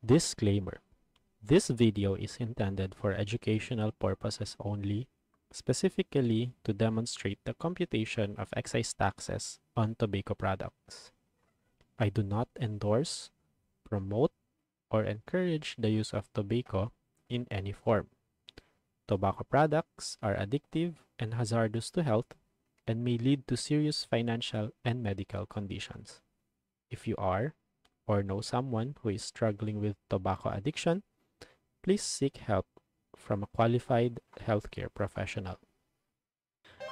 Disclaimer: this video is intended for educational purposes only, specifically to demonstrate the computation of excise taxes on tobacco products. I do not endorse, promote, or encourage the use of tobacco in any form. Tobacco products are addictive and hazardous to health and may lead to serious financial and medical conditions. If you are or know someone who is struggling with tobacco addiction, please seek help from a qualified healthcare professional.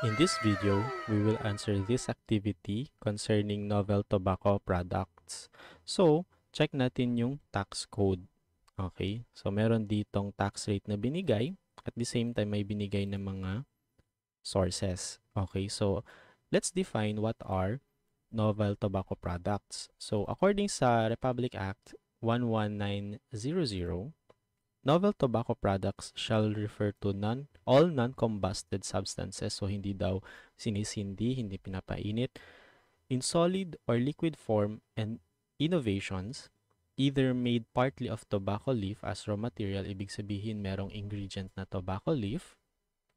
In this video, we will answer this activity concerning novel tobacco products. So, check natin yung tax code. Okay? So, meron ditong tax rate na binigay. At the same time, may binigay na mga sources. Okay? So, let's define what are novel tobacco products. So, according sa Republic Act 11900, novel tobacco products shall refer to all non-combusted substances. So, hindi daw sinisindi, hindi pinapainit, in solid or liquid form, and innovations, either made partly of tobacco leaf as raw material, ibig sabihin merong ingredient na tobacco leaf,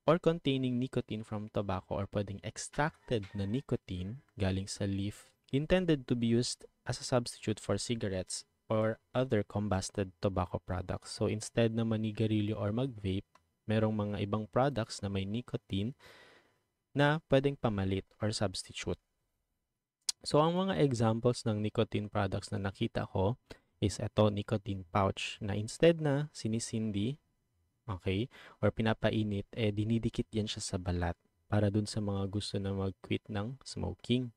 or containing nicotine from tobacco, or pwedeng extracted na nicotine galing sa leaf, intended to be used as a substitute for cigarettes or other combusted tobacco products. So instead na manigarilyo or mag-vape, merong mga ibang products na may nicotine na pwedeng pamalit or substitute. So ang mga examples ng nicotine products na nakita ko is ito, nicotine pouch, na instead na sinisindi, okay, or pinapainit, dinidikit yan siya sa balat para dun sa mga gusto na mag-quit ng smoking.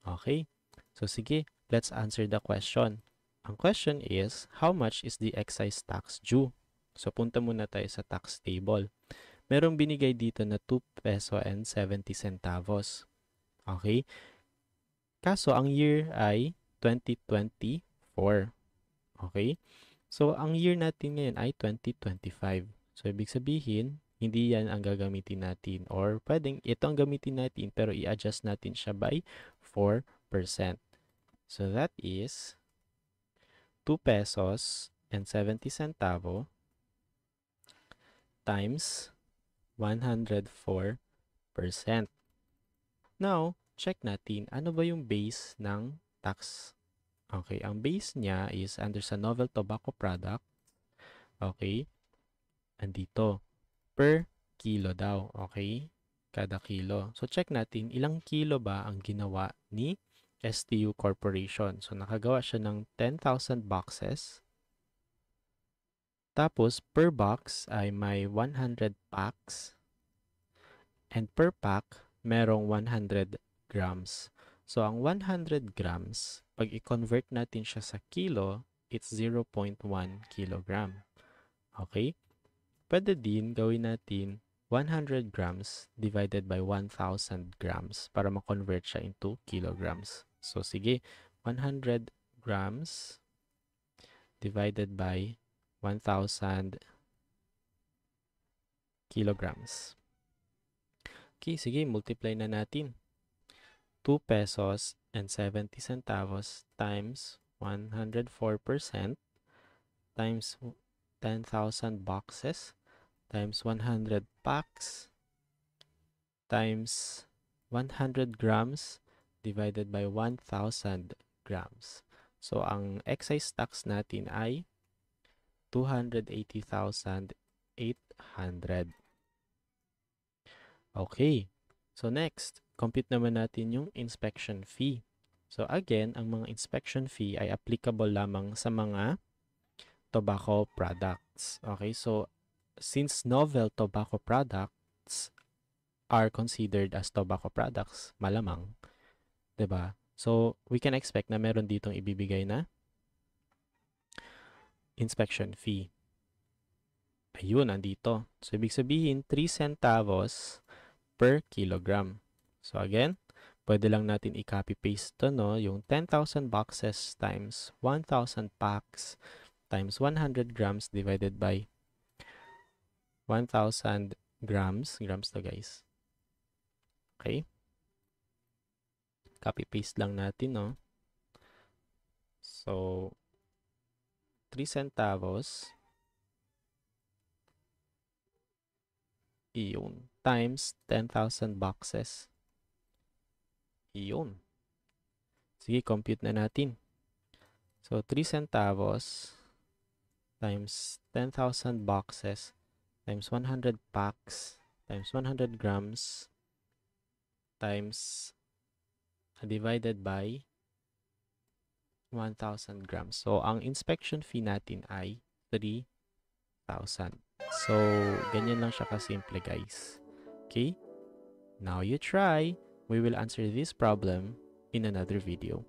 Okay? So, sige, let's answer the question. Ang question is, how much is the excise tax due? So, punta muna tayo sa tax table. Merong binigay dito na 2 peso and 70 centavos. Okay? Kaso, ang year ay 2024. Okay? So, ang year natin ngayon ay 2025. So, ibig sabihin, hindi yan ang gagamitin natin, or pwedeng ito ang gamitin natin pero i-adjust natin siya by 4%. So, that is 2 pesos and 70 centavo times 104%. Now, check natin ano ba yung base ng tax. Okay, ang base niya is under sa novel tobacco product. Okay, andito per kilo daw. Okay, kada kilo. So, check natin ilang kilo ba ang ginawa ni STU Corporation. So, nakagawa siya ng 10,000 boxes. Tapos, per box ay may 100 packs. And per pack, merong 100 grams. So, ang 100 grams, pag i-convert natin siya sa kilo, it's 0.1 kilogram. Okay? Pwede din gawin natin 100 grams divided by 1,000 grams para ma-convert siya into kilograms. So, sige, 100 grams divided by 1,000 kilograms. Okay, sige, multiply na natin. 2 pesos and 70 centavos times 104% times 10,000 boxes times 100 packs times 100 grams divided by 1,000 grams. So, ang excise tax natin ay 280,800. Okay. So, next, compute naman natin yung inspection fee. So, again, ang mga inspection fee ay applicable lamang sa mga tobacco products. Okay, so, since novel tobacco products are considered as tobacco products, malamang, 'di ba? So, we can expect na meron ditong ibibigay na inspection fee. Ayun, andito. So, ibig sabihin, 3 centavos per kilogram. So, again, pwede lang natin i-copy-paste to, no? Yung 10,000 boxes times 1,000 packs times 100 grams divided by 1,000 grams. Grams to, guys. Okay? Copy-paste lang natin, no? So, 3 centavos. Iyon. Times 10,000 boxes. Iyon. Sige, compute na natin. So, 3 centavos times 10,000 boxes times 100 packs times 100 grams times divided by 1,000 grams. So, ang inspection fee natin ay 3,000. So, ganyan lang siya kasimple, guys. Okay? Now you try. We will answer this problem in another video.